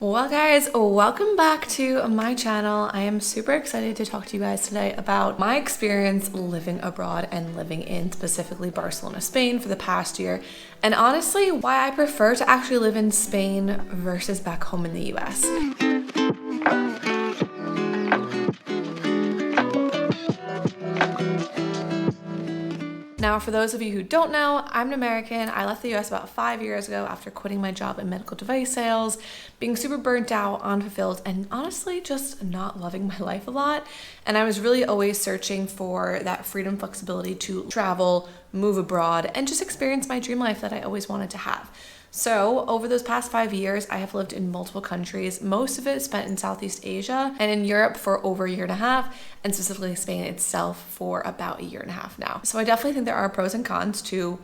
Well guys, welcome back to my channel. I am super excited to talk to you guys today about my experience living abroad and living in specifically Barcelona, Spain for the past year, and honestly why I prefer to actually live in Spain versus back home in the US. Now, for those of you who don't know, I'm an American. I left the US about 5 years ago after quitting my job in medical device sales, being super burnt out, unfulfilled, and honestly just not loving my life a lot. And I was really always searching for that freedom, flexibility to travel, move abroad, and just experience my dream life that I always wanted to have. So over those past 5 years, I have lived in multiple countries, most of it spent in Southeast Asia and in Europe for over a year and a half, and specifically Spain itself for about a year and a half now. So I definitely think there are pros and cons to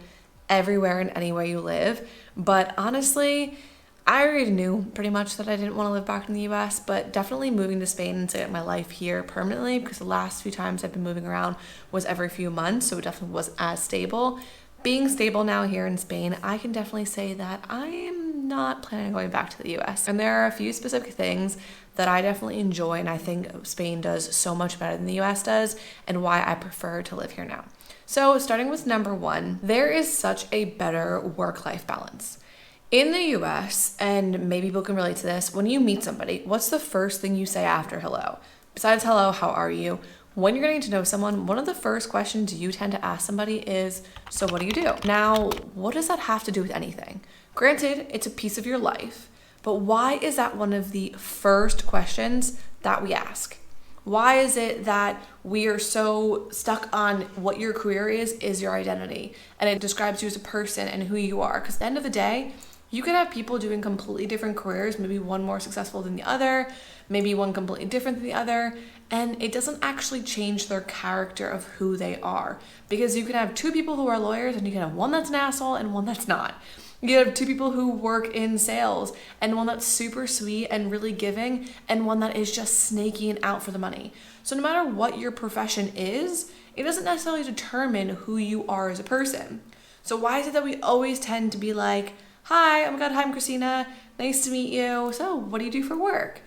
everywhere and anywhere you live, but honestly, I already knew pretty much that I didn't want to live back in the US, but definitely moving to Spain and set my life here permanently, because the last few times I've been moving around was every few months, so it definitely wasn't as stable. Being stable now here in Spain, I can definitely say that I am not planning on going back to the US. And there are a few specific things that I definitely enjoy, and I think Spain does so much better than the US does, and why I prefer to live here now. So starting with number one, there is such a better work-life balance. In the US, and maybe people can relate to this, when you meet somebody, what's the first thing you say after hello? Besides hello, how are you? When you're getting to know someone, one of the first questions you tend to ask somebody is, so what do you do? Now, what does that have to do with anything? Granted, it's a piece of your life, but why is that one of the first questions that we ask? Why is it that we are so stuck on what your career is your identity, and it describes you as a person and who you are? Because at the end of the day, you could have people doing completely different careers, maybe one more successful than the other, maybe one completely different than the other, and it doesn't actually change their character of who they are. Because you can have two people who are lawyers and you can have one that's an asshole and one that's not. You have two people who work in sales and one that's super sweet and really giving and one that is just snaky and out for the money. So no matter what your profession is, it doesn't necessarily determine who you are as a person. So why is it that we always tend to be like, hi, oh my God, hi, I'm Christina. Nice to meet you. So what do you do for work?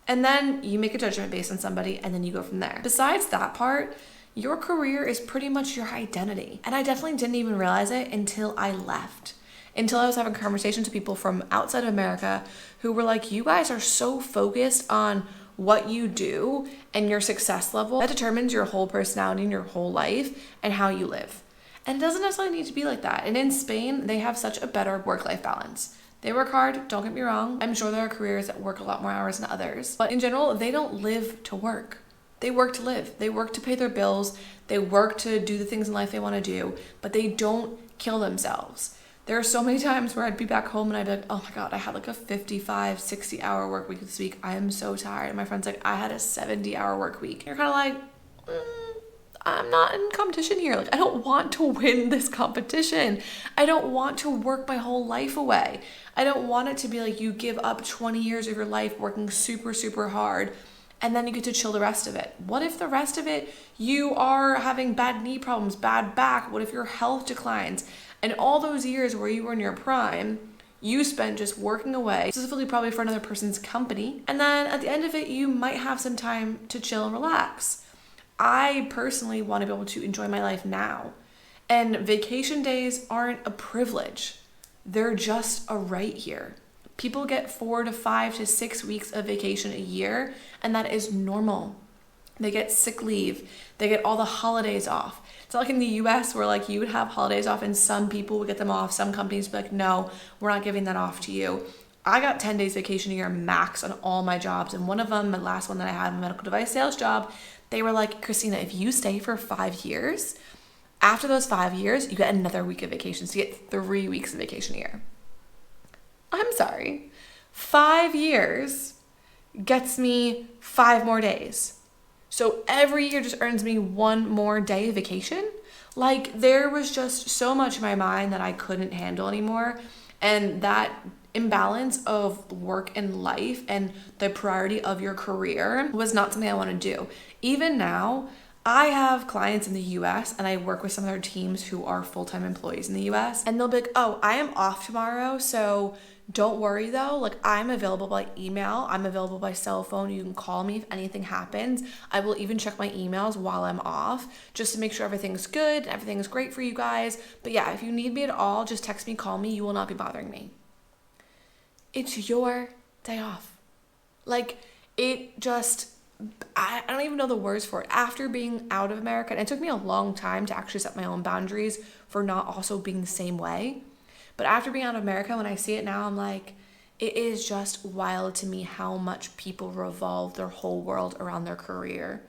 And then you make a judgment based on somebody and then you go from there. Besides that part, your career is pretty much your identity. And I definitely didn't even realize it until I left. Until I was having conversations with people from outside of America who were like, you guys are so focused on what you do and your success level. That determines your whole personality and your whole life and how you live. And it doesn't necessarily need to be like that. And in Spain, they have such a better work-life balance. They work hard, don't get me wrong. I'm sure there are careers that work a lot more hours than others. But in general, they don't live to work. They work to live. They work to pay their bills. They work to do the things in life they want to do, but they don't kill themselves. There are so many times where I'd be back home and I'd be like, oh my God, I had like a 55, 60 hour work week this week. I am so tired. And my friend's like, I had a 70-hour work week. And you're kind of like, I'm not in competition here. Like, I don't want to win this competition. I don't want to work my whole life away. I don't want it to be like you give up 20 years of your life working super, super hard and then you get to chill the rest of it. What if the rest of it, you are having bad knee problems, bad back? What if your health declines? And all those years where you were in your prime, you spent just working away, specifically probably for another person's company. And then at the end of it, you might have some time to chill and relax. I personally want to be able to enjoy my life now. And vacation days aren't a privilege. They're just a right here. People get 4 to 5 to 6 weeks of vacation a year, and that is normal. They get sick leave. They get all the holidays off. It's not like in the US where like you would have holidays off and some people would get them off. Some companies would be like, no, we're not giving that off to you. I got 10 days vacation a year max on all my jobs. And one of them, my last one that I had, my medical device sales job, they were like, Christina, if you stay for 5 years, after those 5 years, you get another week of vacation. So you get 3 weeks of vacation a year. I'm sorry. 5 years gets me 5 more days. So every year just earns me 1 more day of vacation. Like, there was just so much in my mind that I couldn't handle anymore. And that imbalance of work and life and the priority of your career was not something I want to do. Even now, I have clients in the US and I work with some of their teams who are full-time employees in the US, and they'll be like, oh, I am off tomorrow, so Don't worry though, like I'm available by email, I'm available by cell phone. You can call me if anything happens. I will even check my emails while I'm off just to make sure everything's good, everything's great for you guys. But yeah, if you need me at all, just text me, call me. You will not be bothering me. It's your day off. Like it just, I don't even know the words for it. After being out of America, and it took me a long time to actually set my own boundaries for not also being the same way. But after being out of America, when I see it now, I'm like, it is just wild to me how much people revolve their whole world around their career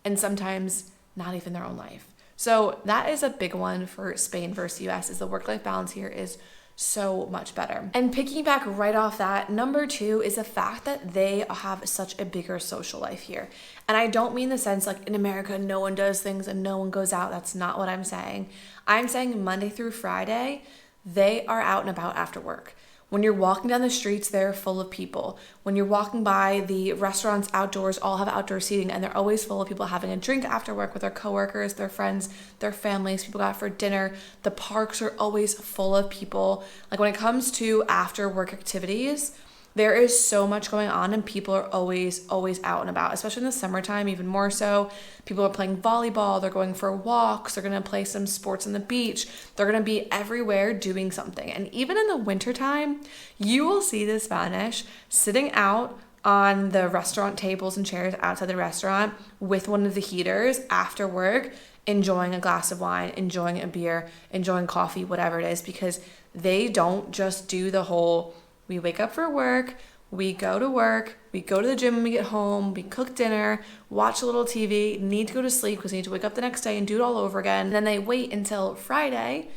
and sometimes not even their own life. So that is a big one for Spain versus US, is the work-life balance here is so much better. And picking back right off that, number 2 is the fact that they have such a bigger social life here. And I don't mean the sense like in America, no one does things and no one goes out. That's not what I'm saying. I'm saying Monday through Friday, they are out and about after work. When you're walking down the streets, they're full of people. When you're walking by, the restaurants outdoors all have outdoor seating, and they're always full of people having a drink after work with their coworkers, their friends, their families, people go out for dinner. The parks are always full of people. Like when it comes to after work activities, there is so much going on and people are always out and about, especially in the summertime, even more so. People are playing volleyball, they're going for walks, they're going to play some sports on the beach. They're going to be everywhere doing something. And even in the wintertime, you will see the Spanish sitting out on the restaurant tables and chairs outside the restaurant with one of the heaters after work, enjoying a glass of wine, enjoying a beer, enjoying coffee, whatever it is, because they don't just do the whole, we wake up for work, we go to work, we go to the gym when we get home, we cook dinner, watch a little TV, need to go to sleep because we need to wake up the next day and do it all over again. And then they wait until Friday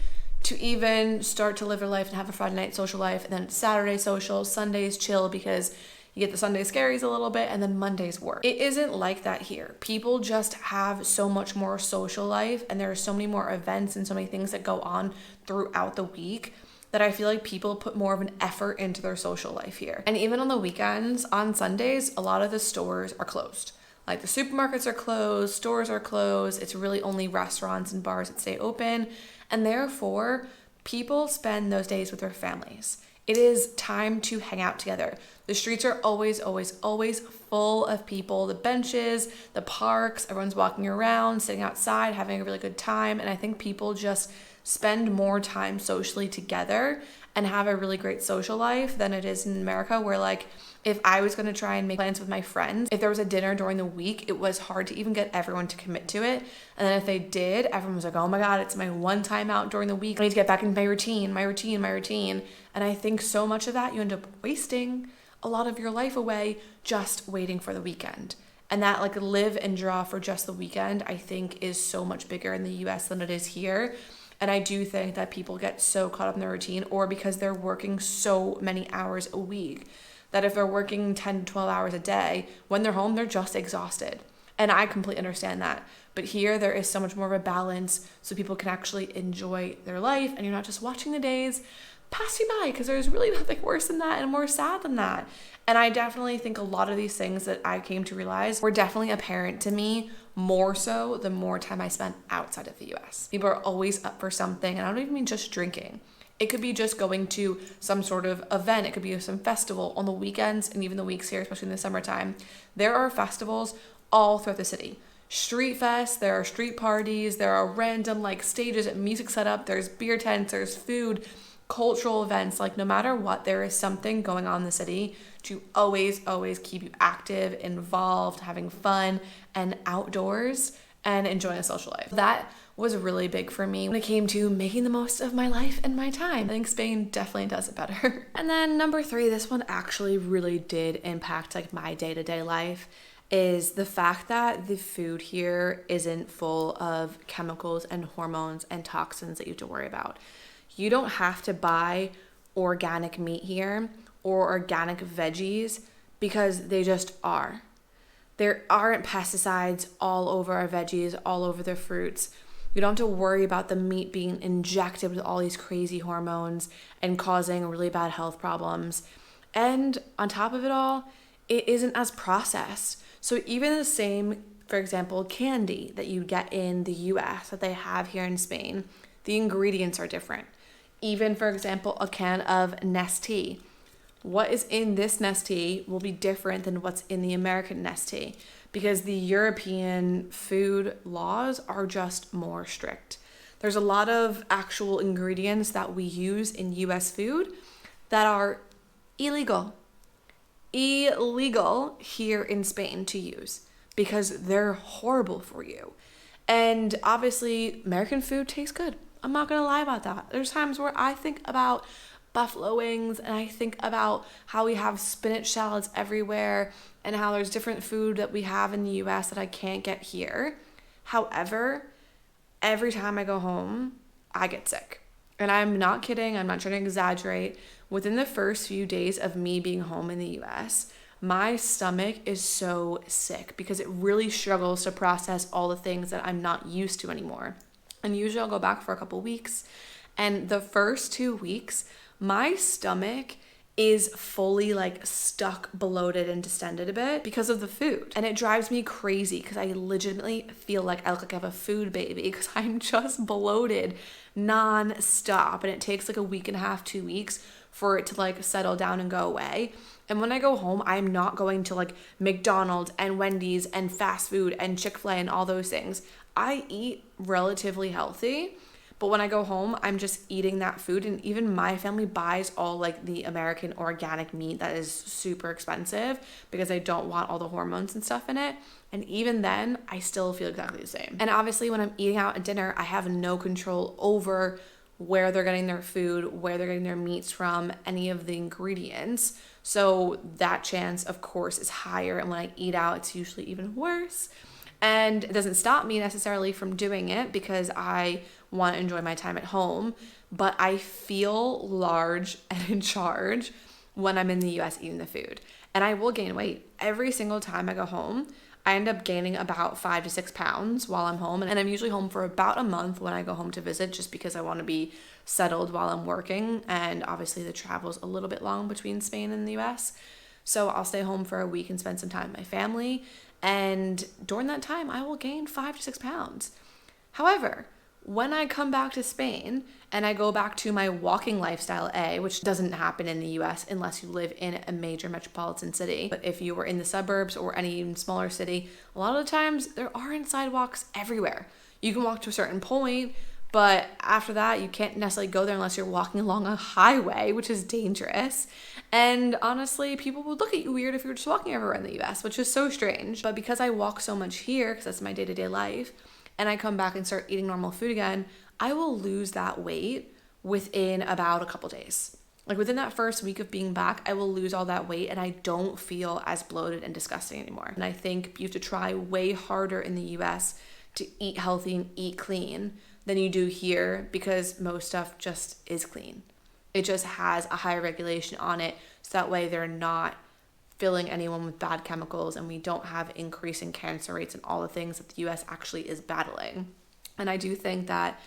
to even start to live their life and have a Friday night social life. And then Saturday social, Sundays chill because you get the Sunday scaries a little bit, and then Mondays work. It isn't like that here. People just have so much more social life, and there are so many more events and so many things that go on throughout the week that I feel like people put more of an effort into their social life here. And even on the weekends, on Sundays, a lot of the stores are closed. Like the supermarkets are closed, stores are closed. It's really only restaurants and bars that stay open. And therefore, people spend those days with their families. It is time to hang out together. The streets are always full of people. The benches, the parks, everyone's walking around, sitting outside, having a really good time. And I think people just spend more time socially together and have a really great social life than it is in America, where like if I was going to try and make plans with my friends, if there was a dinner during the week, it was hard to even get everyone to commit to it. And then if they did, everyone was like, oh my God, it's my one time out during the week. I need to get back into my routine. And I think so much of that, you end up wasting a lot of your life away just waiting for the weekend. And that like live and draw for just the weekend, I think is so much bigger in the US than it is here. And I do think that people get so caught up in their routine, or because they're working so many hours a week, that if they're working 10 to 12 hours a day, when they're home, they're just exhausted. And I completely understand that. But here, there is so much more of a balance so people can actually enjoy their life, and you're not just watching the days pass you by, because there's really nothing worse than that and more sad than that. And I definitely think a lot of these things that I came to realize were definitely apparent to me more so the more time I spent outside of the US. People are always up for something, and I don't even mean just drinking. It could be just going to some sort of event. It could be some festival on the weekends and even the weeks here, especially in the summertime. There are festivals all throughout the city. Street fest, there are street parties, there are random like stages and music set up, there's beer tents, there's food, cultural events. Like no matter what, there is something going on in the city to always keep you active, involved, having fun, and outdoors, and enjoying a social life. That was really big for me when it came to making the most of my life and my time. I think Spain definitely does it better. And then number 3, this one actually really did impact like my day-to-day life, is the fact that the food here isn't full of chemicals and hormones and toxins that you have to worry about. You don't have to buy organic meat here or organic veggies because they just are. There aren't pesticides all over our veggies, all over the fruits. You don't have to worry about the meat being injected with all these crazy hormones and causing really bad health problems. And on top of it all, it isn't as processed. So even the same, for example, candy that you get in the US that they have here in Spain, the ingredients are different. Even, for example, a can of Nestea. what is in this Nestea will be different than what's in the American Nestea, because the European food laws are just more strict. There's a lot of actual ingredients that we use in US food that are illegal here in Spain to use because they're horrible for you. And obviously, American food tastes good. I'm not gonna lie about that. There's times where I think about buffalo wings and I think about how we have spinach salads everywhere and how there's different food that we have in the US that I can't get here. However, every time I go home, I get sick. And I'm not kidding, I'm not trying to exaggerate. Within the first few days of me being home in the US, my stomach is so sick because it really struggles to process all the things that I'm not used to anymore. And usually I'll go back for a couple weeks. And the first 2 weeks, my stomach is fully like stuck, bloated, and distended a bit because of the food. And it drives me crazy because I legitimately feel like I look like I have a food baby because I'm just bloated non-stop. And it takes like a week and a half, 2 weeks for it to like settle down and go away. And when I go home, I'm not going to like McDonald's and Wendy's and fast food and Chick-fil-A and all those things. I eat relatively healthy, but when I go home, I'm just eating that food. And even my family buys all like the American organic meat that is super expensive because I don't want all the hormones and stuff in it. And even then, I still feel exactly the same. And obviously when I'm eating out at dinner, I have no control over where they're getting their food, where they're getting their meats from, any of the ingredients. So that chance, of course, is higher. And when I eat out, it's usually even worse. And it doesn't stop me necessarily from doing it because I want to enjoy my time at home, but I feel large and in charge when I'm in the US eating the food. And I will gain weight. Every single time I go home, I end up gaining about 5 to 6 pounds while I'm home. And I'm usually home for about a month when I go home to visit just because I want to be settled while I'm working. And obviously the travel's a little bit long between Spain and the US. So I'll stay home for a week and spend some time with my family. And during that time, I will gain 5 to 6 pounds. However, when I come back to Spain and I go back to my walking lifestyle which doesn't happen in the US unless you live in a major metropolitan city. But if you were in the suburbs or any even smaller city, a lot of the times there aren't sidewalks everywhere. You can walk to a certain point, but after that, you can't necessarily go there unless you're walking along a highway, which is dangerous. And honestly, people would look at you weird if you were just walking everywhere in the US, which is so strange. But because I walk so much here, because that's my day-to-day life, and I come back and start eating normal food again, I will lose that weight within about a couple days. Like within that first week of being back, I will lose all that weight and I don't feel as bloated and disgusting anymore. And I think you have to try way harder in the US to eat healthy and eat clean than you do here because most stuff just is clean. It just has a higher regulation on it so that way they're not filling anyone with bad chemicals and we don't have increasing cancer rates and all the things that the US actually is battling. And I do think that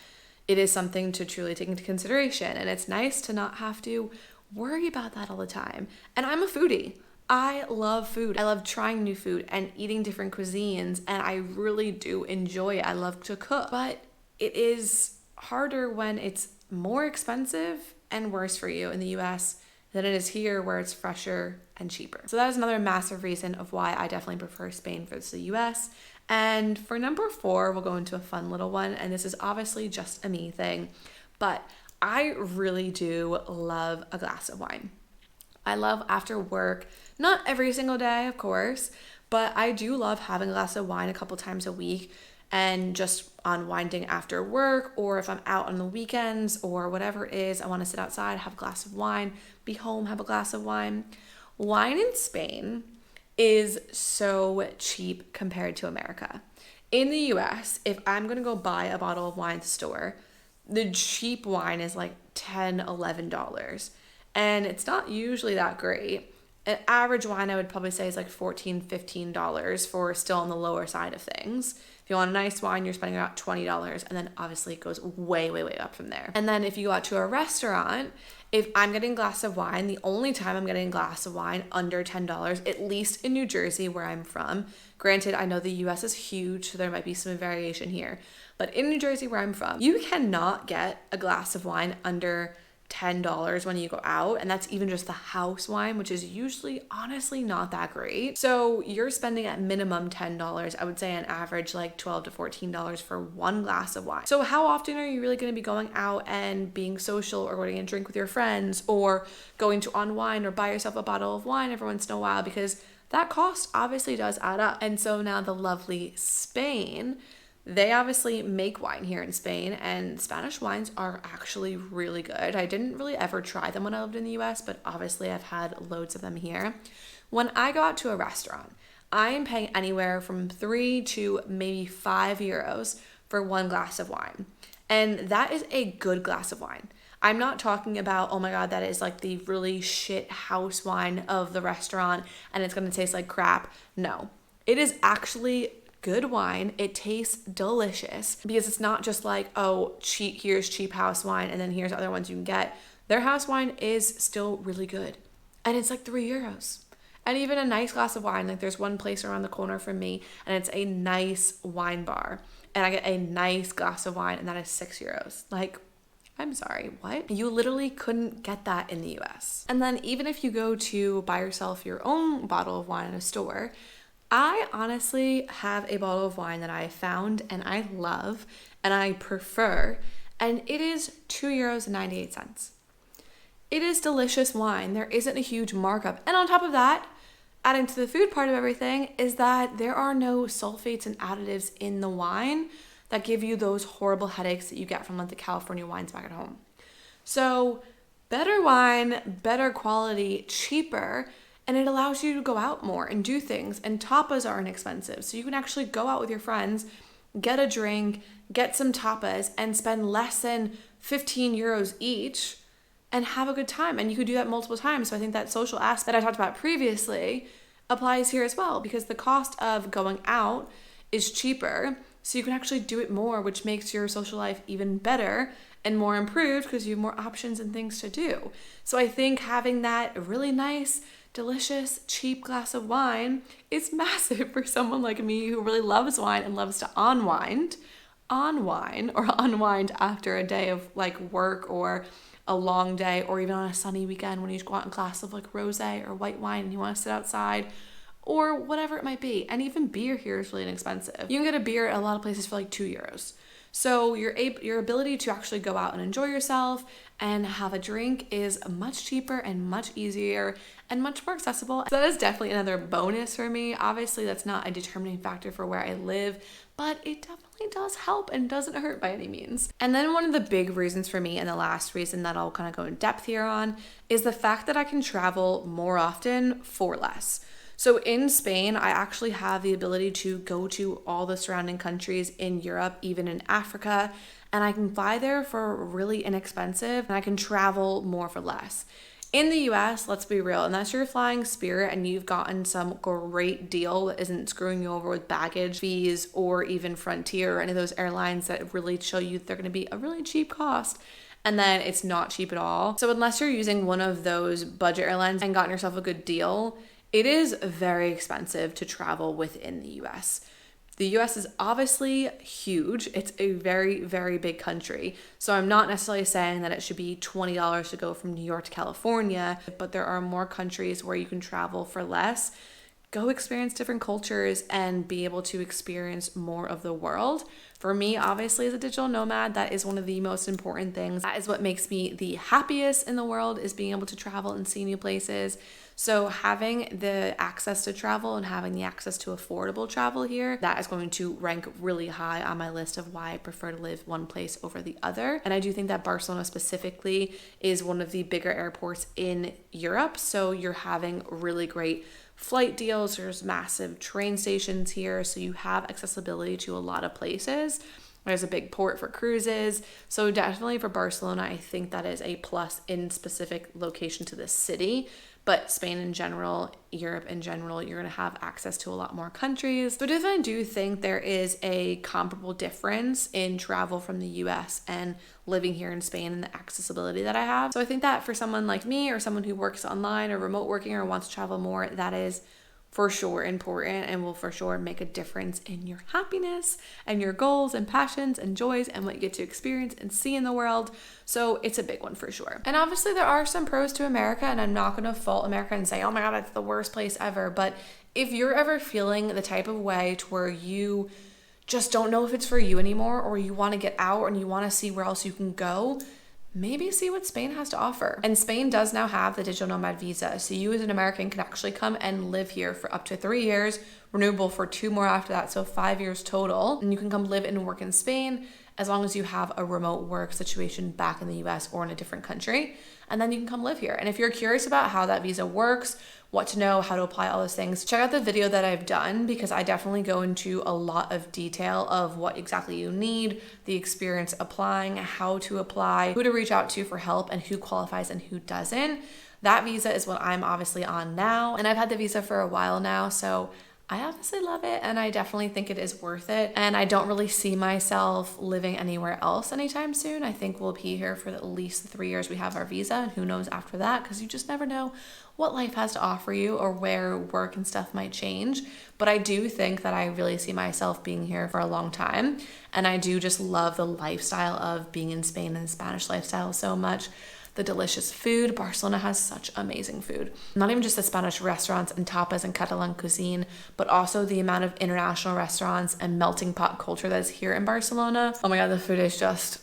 it is something to truly take into consideration, and it's nice to not have to worry about that all the time. And I'm a foodie. I love food. I love trying new food and eating different cuisines, and I really do enjoy it. I love to cook, but it is harder when it's more expensive and worse for you in the US than it is here where it's fresher and cheaper. So that is another massive reason of why I definitely prefer Spain versus the US. And for number 4, we'll go into a fun little one, and this is obviously just a me thing, but I really do love a glass of wine. I love after work, not every single day, of course, but I do love having a glass of wine a couple times a week and just unwinding after work, or if I'm out on the weekends or whatever it is, I want to sit outside, have a glass of wine, be home, have a glass of wine. Wine in Spain is so cheap compared to America. In the US, if I'm going to go buy a bottle of wine at the store, the cheap wine is like $10, $11. And it's not usually that great. An average wine I would probably say is like $14, $15 for still on the lower side of things. If you want a nice wine, you're spending about $20, and then obviously it goes way, way, way up from there. And then if you go out to a restaurant, if I'm getting a glass of wine, the only time I'm getting a glass of wine under $10, at least in New Jersey where I'm from. Granted, I know the US is huge, so there might be some variation here. But in New Jersey where I'm from, you cannot get a glass of wine under $10 when you go out, and that's even just the house wine, which is usually honestly not that great. So you're spending at minimum $10. I would say on average like $12 to $14 for one glass of wine. So how often are you really going to be going out and being social or going to drink with your friends or going to On Wine or buy yourself a bottle of wine every once in a while? Because that cost obviously does add up. And so now the lovely Spain, they obviously make wine here in Spain, and Spanish wines are actually really good. I didn't really ever try them when I lived in the US, but obviously I've had loads of them here. When I go out to a restaurant, I am paying anywhere from 3 to maybe 5 euros for one glass of wine. And that is a good glass of wine. I'm not talking about, oh my God, that is like the really shit house wine of the restaurant and it's going to taste like crap. No, it is actually good wine. It tastes delicious because it's not just like, oh, here's cheap house wine and then here's other ones you can get. Their house wine is still really good. And it's like 3 euros. And even a nice glass of wine, like there's one place around the corner from me and it's a nice wine bar. And I get a nice glass of wine and that is 6 euros. Like, I'm sorry, what? You literally couldn't get that in the US. And then even if you go to buy yourself your own bottle of wine in a store, I honestly have a bottle of wine that I found and I love and I prefer, and it is 2.98 euros. It is delicious wine. There isn't a huge markup. And on top of that, adding to the food part of everything is that there are no sulfates and additives in the wine that give you those horrible headaches that you get from like the California wines back at home. So better wine, better quality, cheaper, and it allows you to go out more and do things. And tapas are inexpensive. So you can actually go out with your friends, get a drink, get some tapas, and spend less than 15 euros each and have a good time. And you could do that multiple times. So I think that social aspect that I talked about previously applies here as well, because the cost of going out is cheaper. So you can actually do it more, which makes your social life even better and more improved because you have more options and things to do. So I think having that really nice, delicious, cheap glass of wine is massive for someone like me who really loves wine and loves to unwind after a day of like work or a long day, or even on a sunny weekend when you go out in a glass of like rosé or white wine and you want to sit outside, or whatever it might be. And even beer here is really inexpensive. You can get a beer at a lot of places for like 2 euros. So your ability to actually go out and enjoy yourself and have a drink is much cheaper and much easier and much more accessible. So that is definitely another bonus for me. Obviously, that's not a determining factor for where I live, but it definitely does help and doesn't hurt by any means. And then one of the big reasons for me, and the last reason that I'll kind of go in depth here on, is the fact that I can travel more often for less. So in Spain, I actually have the ability to go to all the surrounding countries in Europe, even in Africa, and I can fly there for really inexpensive, and I can travel more for less. In the US, let's be real, unless you're flying Spirit and you've gotten some great deal that isn't screwing you over with baggage fees, or even Frontier or any of those airlines that really show you they're going to be a really cheap cost, and then it's not cheap at all. So unless you're using one of those budget airlines and gotten yourself a good deal, it is very expensive to travel within the US. The US is obviously huge. It's a very, very big country. So I'm not necessarily saying that it should be $20 to go from New York to California, but there are more countries where you can travel for less, go experience different cultures, and be able to experience more of the world. For me, obviously, as a digital nomad, that is one of the most important things. That is what makes me the happiest in the world, is being able to travel and see new places. So having the access to travel and having the access to affordable travel here, that is going to rank really high on my list of why I prefer to live one place over the other. And I do think that Barcelona specifically is one of the bigger airports in Europe. So you're having really great flight deals. There's massive train stations here, so you have accessibility to a lot of places. There's a big port for cruises. So definitely for Barcelona, I think that is a plus in specific location to the city. But Spain in general, Europe in general, you're going to have access to a lot more countries. So I definitely do think there is a comparable difference in travel from the US and living here in Spain and the accessibility that I have. So I think that for someone like me, or someone who works online or remote working or wants to travel more, that is for sure important and will for sure make a difference in your happiness and your goals and passions and joys and what you get to experience and see in the world. So it's a big one for sure. And obviously there are some pros to America, and I'm not going to fault America and say, oh my God, it's the worst place ever. But if you're ever feeling the type of way to where you just don't know if it's for you anymore, or you want to get out and you want to see where else you can go, maybe see what Spain has to offer. And Spain does now have the digital nomad visa. So you as an American can actually come and live here for up to 3 years, renewable for 2 more after that. So 5 years total. And you can come live and work in Spain as long as you have a remote work situation back in the US or in a different country. And then you can come live here. And if you're curious about how that visa works, what to know, how to apply, all those things, check out the video that I've done, because I definitely go into a lot of detail of what exactly you need, the experience applying, how to apply, who to reach out to for help, and who qualifies and who doesn't. That visa is what I'm obviously on now, and I've had the visa for a while now, so I obviously love it, and I definitely think it is worth it. And I don't really see myself living anywhere else anytime soon. I think we'll be here for at least the 3 years we have our visa, and who knows after that, because you just never know what life has to offer you or where work and stuff might change. But I do think that I really see myself being here for a long time, and I do just love the lifestyle of being in Spain and the Spanish lifestyle so much. The delicious food. Barcelona has such amazing food. Not even just the Spanish restaurants and tapas and Catalan cuisine, but also the amount of international restaurants and melting pot culture that is here in Barcelona. Oh my God, the food is just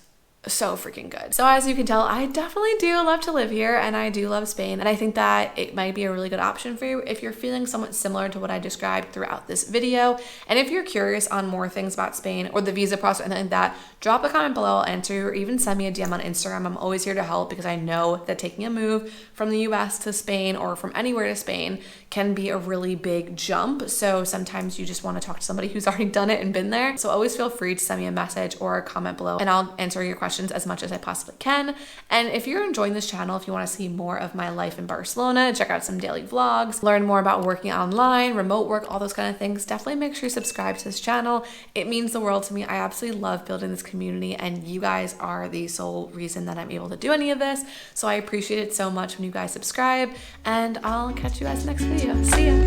so freaking good. So as you can tell, I definitely do love to live here, and I do love Spain, and I think that it might be a really good option for you if you're feeling somewhat similar to what I described throughout this video. And if you're curious on more things about Spain or the visa process or anything like that, drop a comment below, I'll answer, or even send me a DM on Instagram. I'm always here to help, because I know that taking a move from the US to Spain or from anywhere to Spain can be a really big jump. So sometimes you just want to talk to somebody who's already done it and been there. So always feel free to send me a message or a comment below, and I'll answer your questions as much as I possibly can. And if you're enjoying this channel, if you want to see more of my life in Barcelona, check out some daily vlogs, learn more about working online, remote work, all those kind of things, definitely make sure you subscribe to this channel. It means the world to me. I absolutely love building this community, and you guys are the sole reason that I'm able to do any of this. So I appreciate it so much when you guys subscribe, and I'll catch you guys next video. See ya.